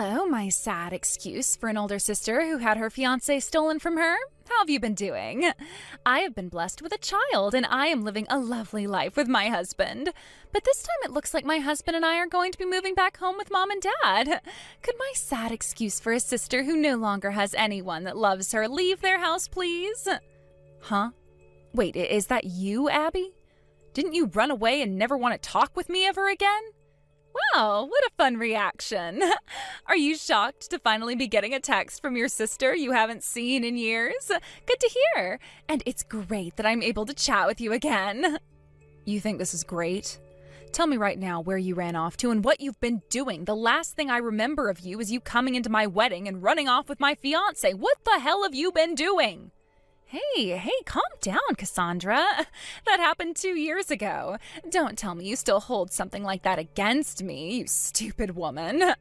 Hello, my sad excuse for an older sister who had her fiancé stolen from her. How have you been doing? I have been blessed with a child, and I am living a lovely life with my husband. But this time it looks like my husband and I are going to be moving back home with Mom and Dad. Could my sad excuse for a sister who no longer has anyone that loves her leave their house, please? Huh? Wait, is that you, Abby? Didn't you run away and never want to talk with me ever again? Wow, what a fun reaction. Are you shocked to finally be getting a text from your sister you haven't seen in years? Good to hear. And it's great that I'm able to chat with you again. You think this is great? Tell me right now where you ran off to and what you've been doing. The last thing I remember of you is you coming into my wedding and running off with my fiancé. What the hell have you been doing? Hey, calm down, Cassandra. That happened 2 years ago. Don't tell me you still hold something like that against me, you stupid woman.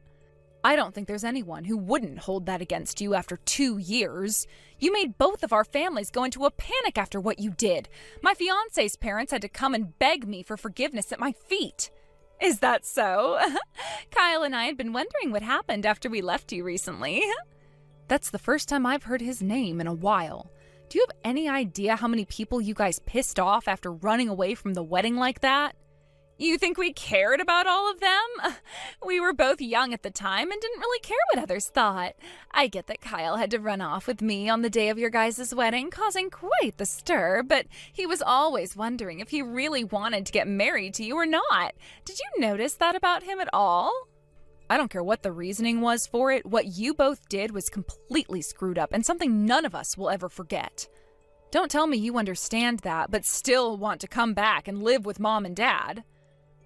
I don't think there's anyone who wouldn't hold that against you after 2 years. You made both of our families go into a panic after what you did. My fiancé's parents had to come and beg me for forgiveness at my feet. Is that so? Kyle and I had been wondering what happened after we left you recently. That's the first time I've heard his name in a while. Do you have any idea how many people you guys pissed off after running away from the wedding like that? You think we cared about all of them? We were both young at the time and didn't really care what others thought. I get that Kyle had to run off with me on the day of your guys' wedding, causing quite the stir, but he was always wondering if he really wanted to get married to you or not. Did you notice that about him at all? I don't care what the reasoning was for it, what you both did was completely screwed up and something none of us will ever forget. Don't tell me you understand that, but still want to come back and live with Mom and Dad.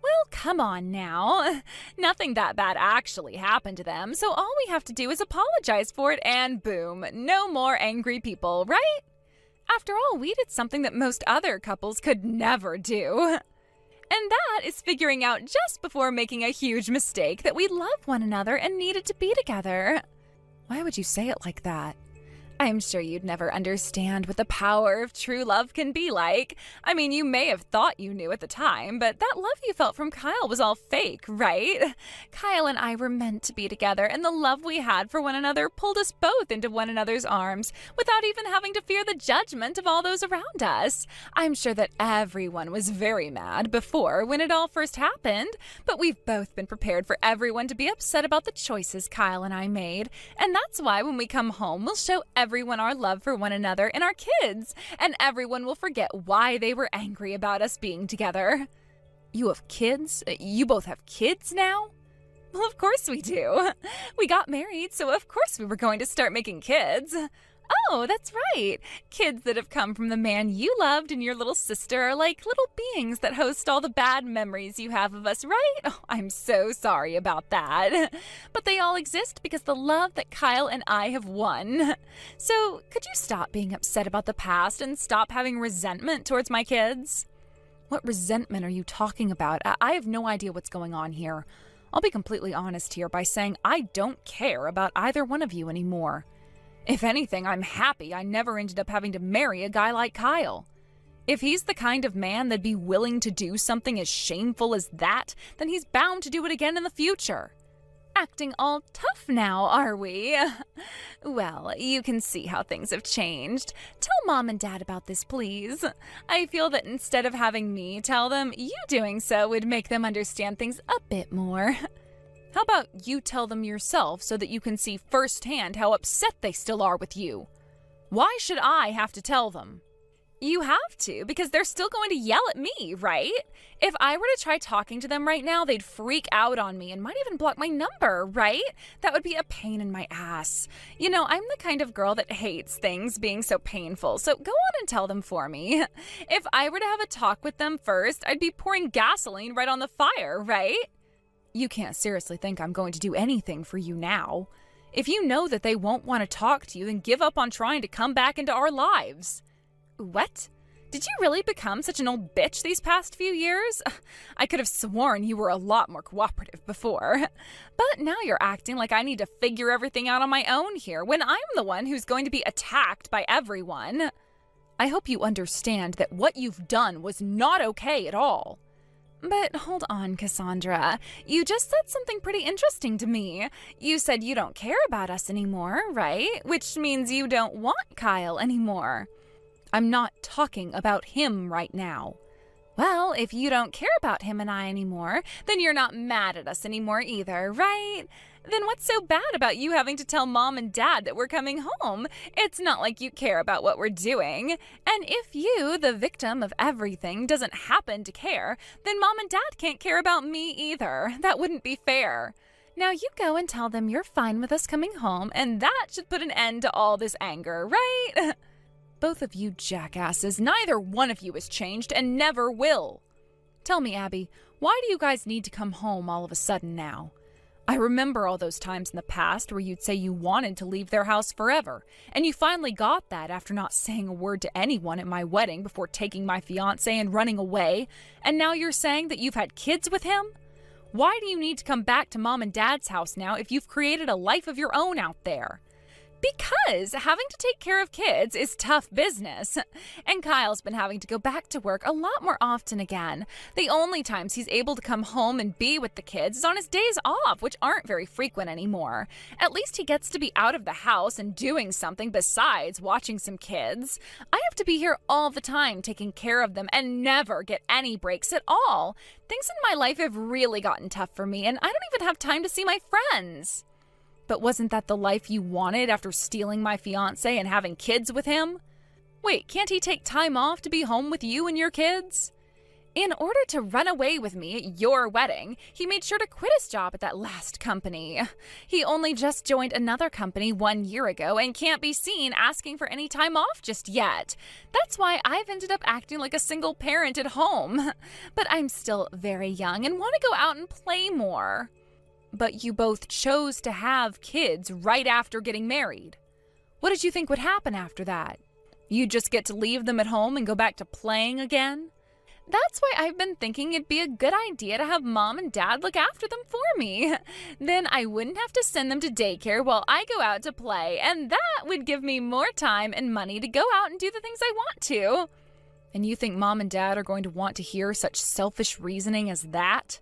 Well, come on now. Nothing that bad actually happened to them, so all we have to do is apologize for it and boom, no more angry people, right? After all, we did something that most other couples could never do. And that is figuring out just before making a huge mistake that we love one another and needed to be together. Why would you say it like that? I'm sure you'd never understand what the power of true love can be like. I mean, you may have thought you knew at the time, but that love you felt from Kyle was all fake, right? Kyle and I were meant to be together, and the love we had for one another pulled us both into one another's arms without even having to fear the judgment of all those around us. I'm sure that everyone was very mad before when it all first happened, but we've both been prepared for everyone to be upset about the choices Kyle and I made, and that's why when we come home, we'll show everyone our love for one another and our kids, and everyone will forget why they were angry about us being together. You have kids? You both have kids now? Well, of course we do. We got married, so of course we were going to start making kids. Oh, that's right. Kids that have come from the man you loved and your little sister are like little beings that host all the bad memories you have of us, right? Oh, I'm so sorry about that. But they all exist because the love that Kyle and I have won. So, could you stop being upset about the past and stop having resentment towards my kids? What resentment are you talking about? I have no idea what's going on here. I'll be completely honest here by saying I don't care about either one of you anymore. If anything, I'm happy I never ended up having to marry a guy like Kyle. If he's the kind of man that'd be willing to do something as shameful as that, then he's bound to do it again in the future. Acting all tough now, are we? Well, you can see how things have changed. Tell Mom and Dad about this, please. I feel that instead of having me tell them, you doing so would make them understand things a bit more. How about you tell them yourself so that you can see firsthand how upset they still are with you? Why should I have to tell them? You have to, because they're still going to yell at me, right? If I were to try talking to them right now, they'd freak out on me and might even block my number, right? That would be a pain in my ass. You know, I'm the kind of girl that hates things being so painful, so go on and tell them for me. If I were to have a talk with them first, I'd be pouring gasoline right on the fire, right? You can't seriously think I'm going to do anything for you now. If you know that they won't want to talk to you, then give up on trying to come back into our lives. What? Did you really become such an old bitch these past few years? I could have sworn you were a lot more cooperative before. But now you're acting like I need to figure everything out on my own here, when I'm the one who's going to be attacked by everyone. I hope you understand that what you've done was not okay at all. But hold on, Cassandra. You just said something pretty interesting to me. You said you don't care about us anymore, right? Which means you don't want Kyle anymore. I'm not talking about him right now. Well, if you don't care about him and I anymore, then you're not mad at us anymore either, right? Then what's so bad about you having to tell Mom and Dad that we're coming home? It's not like you care about what we're doing. And if you, the victim of everything, doesn't happen to care, then Mom and Dad can't care about me either. That wouldn't be fair. Now you go and tell them you're fine with us coming home, and that should put an end to all this anger, right? Both of you jackasses, neither one of you has changed and never will. Tell me, Abby, why do you guys need to come home all of a sudden now? I remember all those times in the past where you'd say you wanted to leave their house forever, and you finally got that after not saying a word to anyone at my wedding before taking my fiancé and running away, and now you're saying that you've had kids with him? Why do you need to come back to Mom and Dad's house now if you've created a life of your own out there? Because having to take care of kids is tough business. And Kyle's been having to go back to work a lot more often again. The only times he's able to come home and be with the kids is on his days off, which aren't very frequent anymore. At least he gets to be out of the house and doing something besides watching some kids. I have to be here all the time taking care of them and never get any breaks at all. Things in my life have really gotten tough for me, and I don't even have time to see my friends. But wasn't that the life you wanted after stealing my fiancé and having kids with him? Wait, can't he take time off to be home with you and your kids? In order to run away with me at your wedding, he made sure to quit his job at that last company. He only just joined another company 1 year ago and can't be seen asking for any time off just yet. That's why I've ended up acting like a single parent at home. But I'm still very young and want to go out and play more. But you both chose to have kids right after getting married. What did you think would happen after that? You'd just get to leave them at home and go back to playing again? That's why I've been thinking it'd be a good idea to have Mom and Dad look after them for me. Then I wouldn't have to send them to daycare while I go out to play, and that would give me more time and money to go out and do the things I want to. And you think Mom and Dad are going to want to hear such selfish reasoning as that?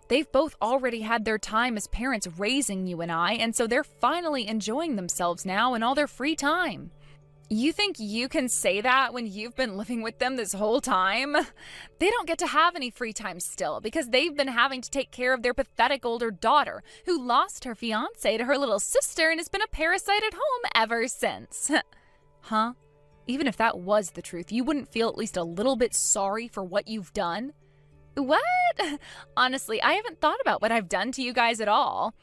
They've both already had their time as parents raising you and I, and so they're finally enjoying themselves now in all their free time. You think you can say that when you've been living with them this whole time? They don't get to have any free time still because they've been having to take care of their pathetic older daughter who lost her fiancé to her little sister and has been a parasite at home ever since. Huh? Even if that was the truth, you wouldn't feel at least a little bit sorry for what you've done? What? Honestly, I haven't thought about what I've done to you guys at all.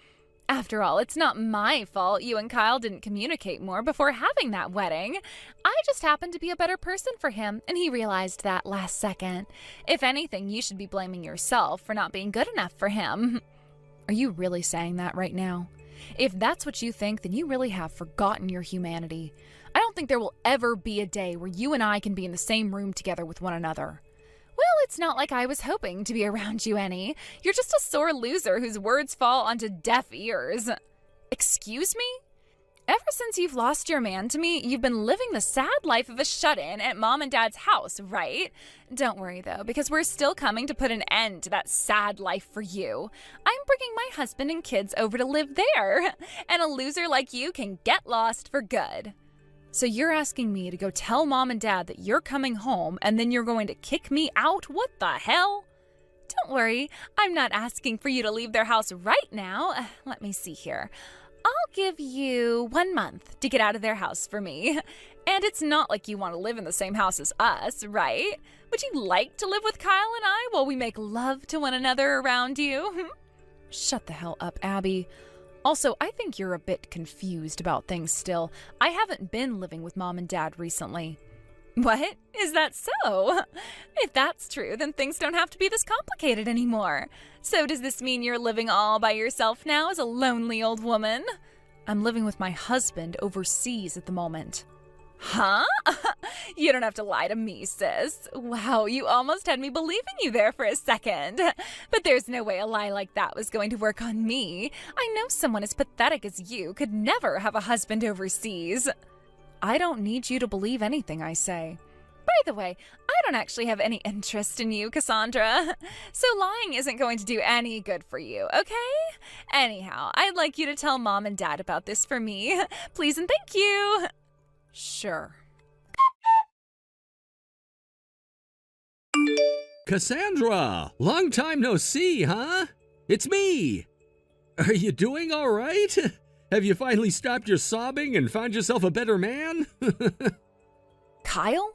After all, it's not my fault you and Kyle didn't communicate more before having that wedding. I just happened to be a better person for him, and he realized that last second. If anything, you should be blaming yourself for not being good enough for him. Are you really saying that right now? If that's what you think, then you really have forgotten your humanity. I don't think there will ever be a day where you and I can be in the same room together with one another. Well, it's not like I was hoping to be around you any. You're just a sore loser whose words fall onto deaf ears. Excuse me? Ever since you've lost your man to me, you've been living the sad life of a shut-in at Mom and Dad's house, right? Don't worry, though, because we're still coming to put an end to that sad life for you. I'm bringing my husband and kids over to live there, and a loser like you can get lost for good. So you're asking me to go tell Mom and Dad that you're coming home and then you're going to kick me out? What the hell? Don't worry, I'm not asking for you to leave their house right now. Let me see here. I'll give you 1 month to get out of their house for me. And it's not like you want to live in the same house as us, right? Would you like to live with Kyle and I while we make love to one another around you? Shut the hell up, Abby. Also, I think you're a bit confused about things still. I haven't been living with Mom and Dad recently. What? Is that so? If that's true, then things don't have to be this complicated anymore. So does this mean you're living all by yourself now as a lonely old woman? I'm living with my husband overseas at the moment. Huh? You don't have to lie to me, sis. Wow, you almost had me believing you there for a second. But there's no way a lie like that was going to work on me. I know someone as pathetic as you could never have a husband overseas. I don't need you to believe anything I say. By the way, I don't actually have any interest in you, Cassandra. So lying isn't going to do any good for you, okay? Anyhow, I'd like you to tell Mom and Dad about this for me. Please and thank you. Sure. Cassandra, long time no see, huh? It's me. Are you doing all right? Have you finally stopped your sobbing and found yourself a better man? Kyle?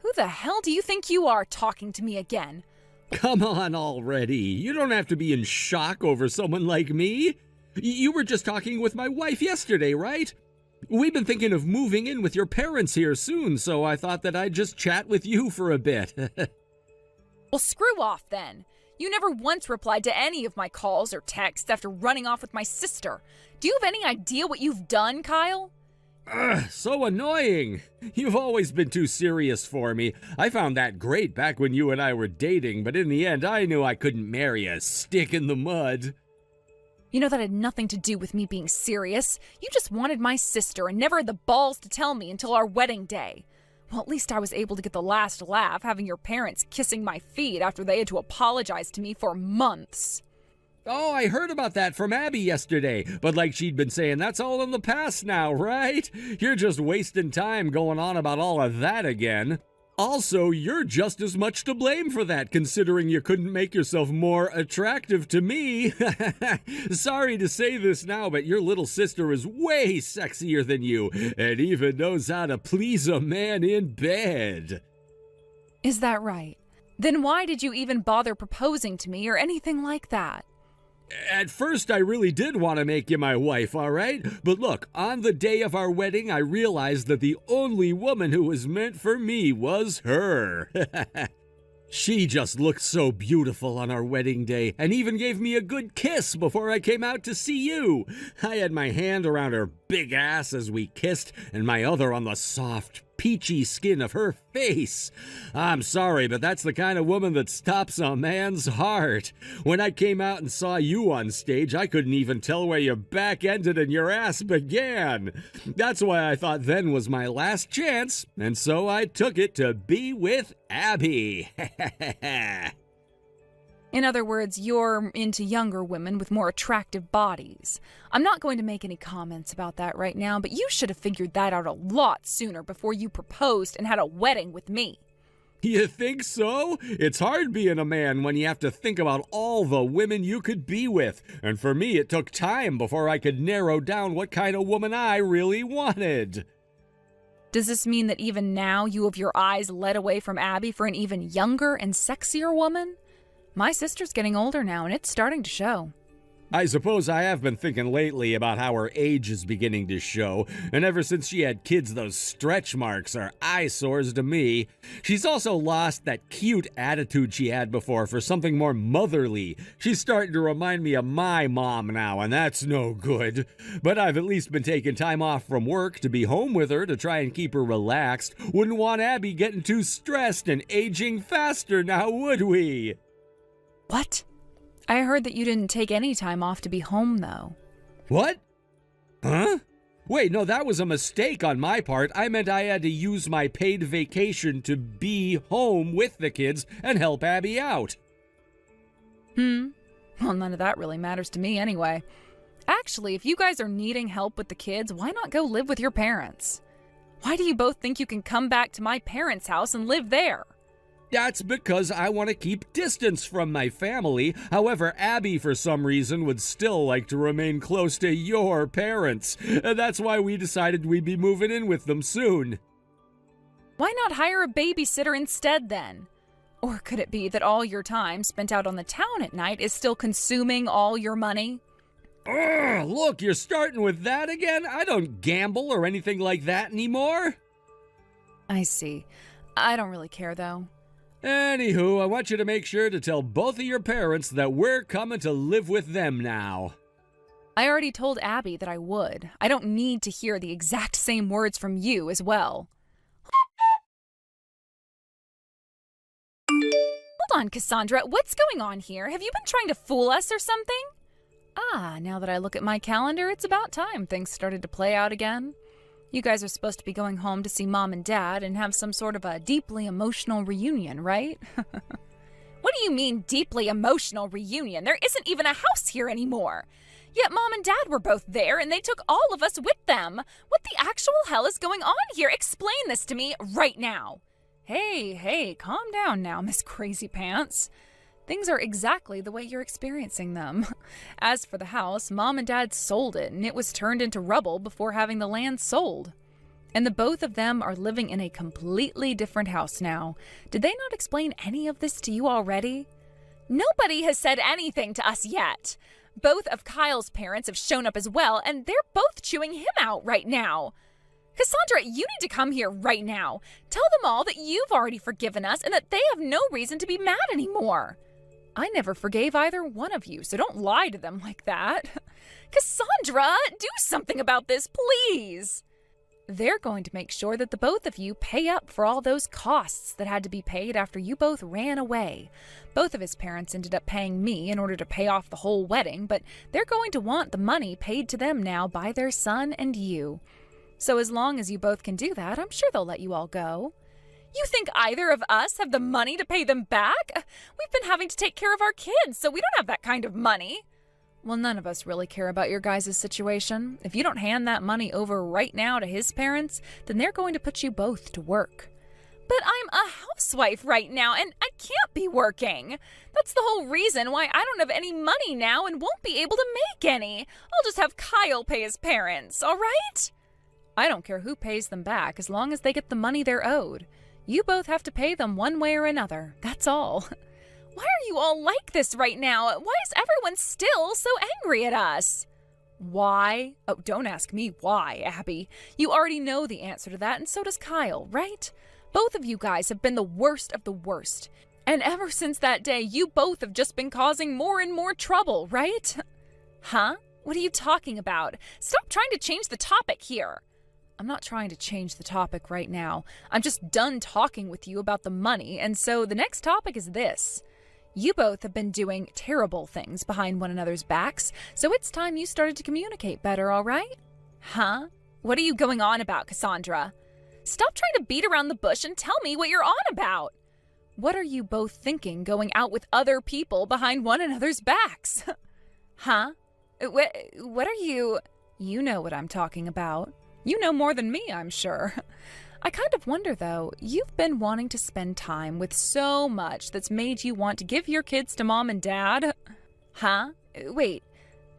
Who the hell do you think you are talking to me again? Come on already. You don't have to be in shock over someone like me. You were just talking with my wife yesterday, right? We've been thinking of moving in with your parents here soon, so I thought that I'd just chat with you for a bit. Well, screw off then. You never once replied to any of my calls or texts after running off with my sister. Do you have any idea what you've done, Kyle? Ugh, so annoying. You've always been too serious for me. I found that great back when you and I were dating, but in the end I knew I couldn't marry a stick in the mud. You know that had nothing to do with me being serious. You just wanted my sister and never had the balls to tell me until our wedding day. Well, at least I was able to get the last laugh having your parents kissing my feet after they had to apologize to me for months. Oh, I heard about that from Abby yesterday, but like she'd been saying, that's all in the past now, right? You're just wasting time going on about all of that again. Also, you're just as much to blame for that, considering you couldn't make yourself more attractive to me. Sorry to say this now, but your little sister is way sexier than you, and even knows how to please a man in bed. Is that right? Then why did you even bother proposing to me or anything like that? At first, I really did want to make you my wife, all right? But look, on the day of our wedding, I realized that the only woman who was meant for me was her. She just looked so beautiful on our wedding day and even gave me a good kiss before I came out to see you. I had my hand around her big ass as we kissed and my other on the soft, peachy skin of her face. I'm sorry, but that's the kind of woman that stops a man's heart. When I came out and saw you on stage, I couldn't even tell where your back ended and your ass began. That's why I thought then was my last chance, and so I took it to be with Abby. In other words, you're into younger women with more attractive bodies. I'm not going to make any comments about that right now, but you should have figured that out a lot sooner before you proposed and had a wedding with me. You think so? It's hard being a man when you have to think about all the women you could be with. And for me, it took time before I could narrow down what kind of woman I really wanted. Does this mean that even now you have your eyes led away from Abby for an even younger and sexier woman? My sister's getting older now, and it's starting to show. I suppose I have been thinking lately about how her age is beginning to show, and ever since she had kids, those stretch marks are eyesores to me. She's also lost that cute attitude she had before for something more motherly. She's starting to remind me of my mom now, and that's no good. But I've at least been taking time off from work to be home with her to try and keep her relaxed. Wouldn't want Abby getting too stressed and aging faster now, would we? What? I heard that you didn't take any time off to be home, though. What? Huh? Wait, no, that was a mistake on my part. I meant I had to use my paid vacation to be home with the kids and help Abby out. Well, none of that really matters to me anyway. Actually, if you guys are needing help with the kids, why not go live with your parents? Why do you both think you can come back to my parents' house and live there? That's because I want to keep distance from my family. However, Abby, for some reason, would still like to remain close to your parents. And that's why we decided we'd be moving in with them soon. Why not hire a babysitter instead, then? Or could it be that all your time spent out on the town at night is still consuming all your money? Ugh, look, you're starting with that again? I don't gamble or anything like that anymore. I see. I don't really care, though. Anywho, I want you to make sure to tell both of your parents that we're coming to live with them now. I already told Abby that I would. I don't need to hear the exact same words from you as well. Hold on, Cassandra. What's going on here? Have you been trying to fool us or something? Now that I look at my calendar, it's about time things started to play out again. You guys are supposed to be going home to see Mom and Dad and have some sort of a deeply emotional reunion, right? What do you mean, deeply emotional reunion? There isn't even a house here anymore. Yet Mom and Dad were both there, and they took all of us with them. What the actual hell is going on here? Explain this to me right now. Hey, calm down now, Miss Crazy Pants. Things are exactly the way you're experiencing them. As for the house, Mom and Dad sold it, and it was turned into rubble before having the land sold. And the both of them are living in a completely different house now. Did they not explain any of this to you already? Nobody has said anything to us yet. Both of Kyle's parents have shown up as well, and they're both chewing him out right now. Cassandra, you need to come here right now. Tell them all that you've already forgiven us and that they have no reason to be mad anymore. I never forgave either one of you, so don't lie to them like that. Cassandra, do something about this, please. They're going to make sure that the both of you pay up for all those costs that had to be paid after you both ran away. Both of his parents ended up paying me in order to pay off the whole wedding, but they're going to want the money paid to them now by their son and you. So as long as you both can do that, I'm sure they'll let you all go. You think either of us have the money to pay them back? We've been having to take care of our kids, so we don't have that kind of money. Well, none of us really care about your guys' situation. If you don't hand that money over right now to his parents, then they're going to put you both to work. But I'm a housewife right now, and I can't be working. That's the whole reason why I don't have any money now and won't be able to make any. I'll just have Kyle pay his parents, all right? I don't care who pays them back as long as they get the money they're owed. You both have to pay them one way or another. That's all. Why are you all like this right now? Why is everyone still so angry at us? Why? Oh, don't ask me why, Abby. You already know the answer to that, and so does Kyle, right? Both of you guys have been the worst of the worst. And ever since that day, you both have just been causing more and more trouble, right? Huh? What are you talking about? Stop trying to change the topic here. I'm not trying to change the topic right now. I'm just done talking with you about the money, and so the next topic is this. You both have been doing terrible things behind one another's backs, so it's time you started to communicate better, all right? Huh? What are you going on about, Cassandra? Stop trying to beat around the bush and tell me what you're on about. What are you both thinking going out with other people behind one another's backs? Huh? What are you... You know what I'm talking about. You know more than me, I'm sure. I kind of wonder, though, you've been wanting to spend time with so much that's made you want to give your kids to Mom and Dad. Huh? Wait,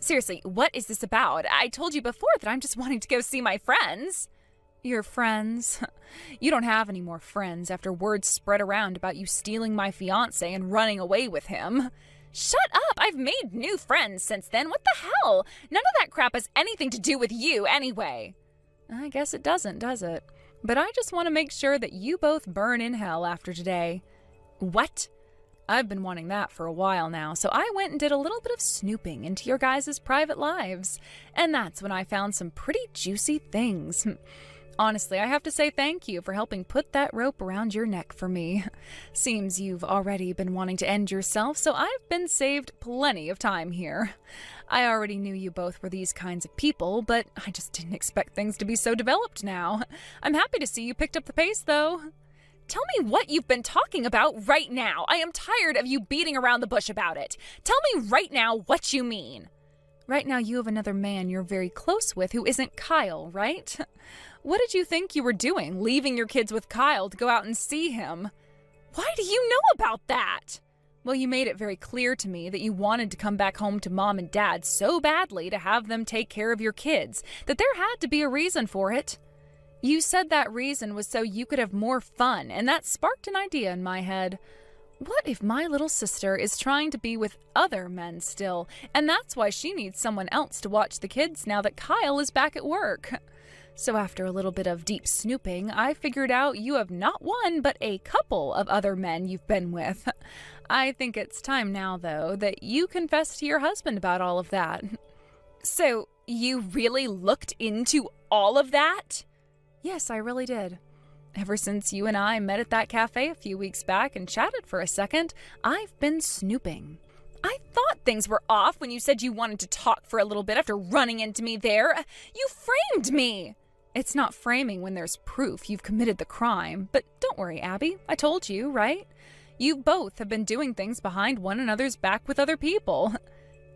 seriously, what is this about? I told you before that I'm just wanting to go see my friends. Your friends? You don't have any more friends after words spread around about you stealing my fiancé and running away with him. Shut up! I've made new friends since then. What the hell? None of that crap has anything to do with you anyway. I guess it doesn't, does it? But I just want to make sure that you both burn in hell after today. What? I've been wanting that for a while now, so I went and did a little bit of snooping into your guys' private lives. And that's when I found some pretty juicy things. Honestly, I have to say thank you for helping put that rope around your neck for me. Seems you've already been wanting to end yourself, so I've been saved plenty of time here. I already knew you both were these kinds of people, but I just didn't expect things to be so developed now. I'm happy to see you picked up the pace, though. Tell me what you've been talking about right now. I am tired of you beating around the bush about it. Tell me right now what you mean. Right now you have another man you're very close with who isn't Kyle, right? What did you think you were doing, leaving your kids with Kyle to go out and see him? Why do you know about that? Well, you made it very clear to me that you wanted to come back home to Mom and Dad so badly to have them take care of your kids that there had to be a reason for it. You said that reason was so you could have more fun, and that sparked an idea in my head. What if my little sister is trying to be with other men still, and that's why she needs someone else to watch the kids now that Kyle is back at work? So after a little bit of deep snooping, I figured out you have not one but a couple of other men you've been with. I think it's time now, though, that you confess to your husband about all of that. So you really looked into all of that? Yes, I really did. Ever since you and I met at that cafe a few weeks back and chatted for a second, I've been snooping. I thought things were off when you said you wanted to talk for a little bit after running into me there. You framed me. It's not framing when there's proof you've committed the crime. But don't worry, Abby. I told you, right? You both have been doing things behind one another's back with other people.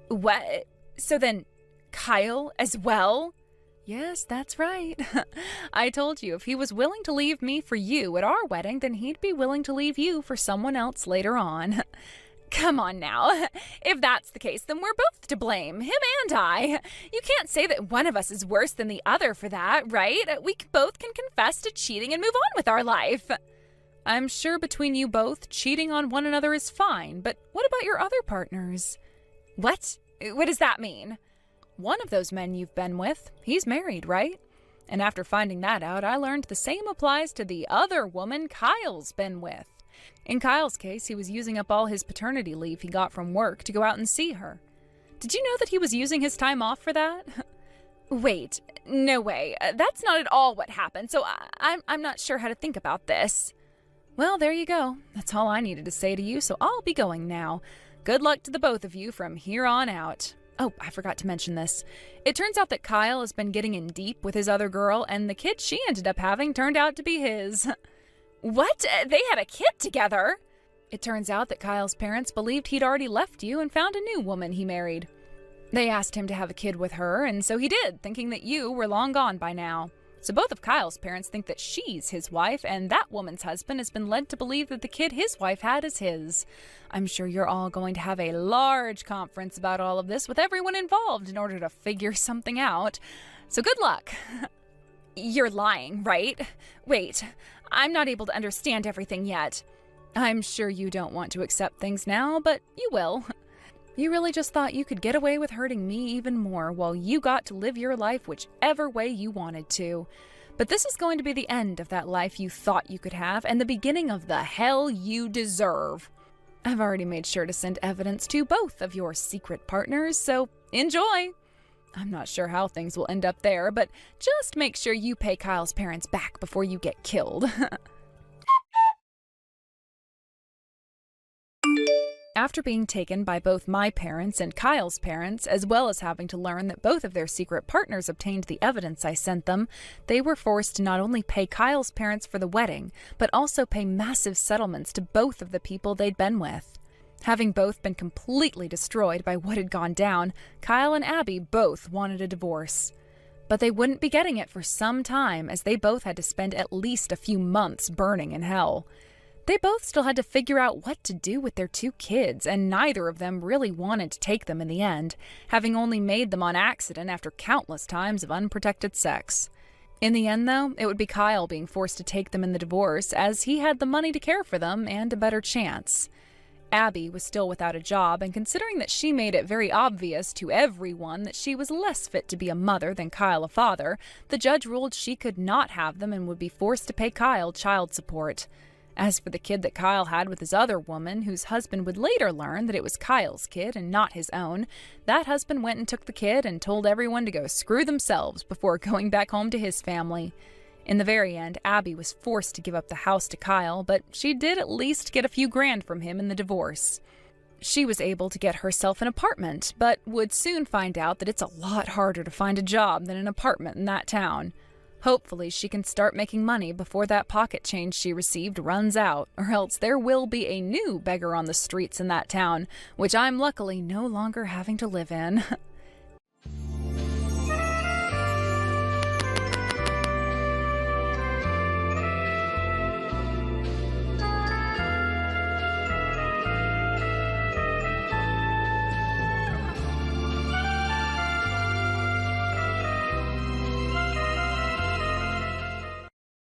What? So then, Kyle as well? Yes, that's right. I told you if he was willing to leave me for you at our wedding, then he'd be willing to leave you for someone else later on. Come on now. If that's the case, then we're both to blame, him and I. You can't say that one of us is worse than the other for that, right? We both can confess to cheating and move on with our life. I'm sure between you both, cheating on one another is fine, but what about your other partners? What? What does that mean? One of those men you've been with, he's married, right? And after finding that out, I learned the same applies to the other woman Kyle's been with. In Kyle's case, he was using up all his paternity leave he got from work to go out and see her. Did you know that he was using his time off for that? Wait, no way. That's not at all what happened, so I'm not sure how to think about this. Well, there you go. That's all I needed to say to you, so I'll be going now. Good luck to the both of you from here on out. Oh, I forgot to mention this. It turns out that Kyle has been getting in deep with his other girl, and the kid she ended up having turned out to be his. What? They had a kid together? It turns out that Kyle's parents believed he'd already left you and found a new woman he married. They asked him to have a kid with her, and so he did, thinking that you were long gone by now. So both of Kyle's parents think that she's his wife, and that woman's husband has been led to believe that the kid his wife had is his. I'm sure you're all going to have a large conference about all of this with everyone involved in order to figure something out. So good luck. You're lying, right? Wait, I'm not able to understand everything yet. I'm sure you don't want to accept things now, but you will. You really just thought you could get away with hurting me even more while you got to live your life whichever way you wanted to. But this is going to be the end of that life you thought you could have and the beginning of the hell you deserve. I've already made sure to send evidence to both of your secret partners, so enjoy. I'm not sure how things will end up there, but just make sure you pay Kyle's parents back before you get killed. After being taken by both my parents and Kyle's parents, as well as having to learn that both of their secret partners obtained the evidence I sent them, they were forced to not only pay Kyle's parents for the wedding, but also pay massive settlements to both of the people they'd been with. Having both been completely destroyed by what had gone down, Kyle and Abby both wanted a divorce. But they wouldn't be getting it for some time, as they both had to spend at least a few months burning in hell. They both still had to figure out what to do with their two kids, and neither of them really wanted to take them in the end, having only made them on accident after countless times of unprotected sex. In the end, though, it would be Kyle being forced to take them in the divorce, as he had the money to care for them and a better chance. Abby was still without a job, and considering that she made it very obvious to everyone that she was less fit to be a mother than Kyle a father, the judge ruled she could not have them and would be forced to pay Kyle child support. As for the kid that Kyle had with his other woman, whose husband would later learn that it was Kyle's kid and not his own, that husband went and took the kid and told everyone to go screw themselves before going back home to his family. In the very end, Abby was forced to give up the house to Kyle, but she did at least get a few grand from him in the divorce. She was able to get herself an apartment, but would soon find out that it's a lot harder to find a job than an apartment in that town. Hopefully she can start making money before that pocket change she received runs out, or else there will be a new beggar on the streets in that town, which I'm luckily no longer having to live in.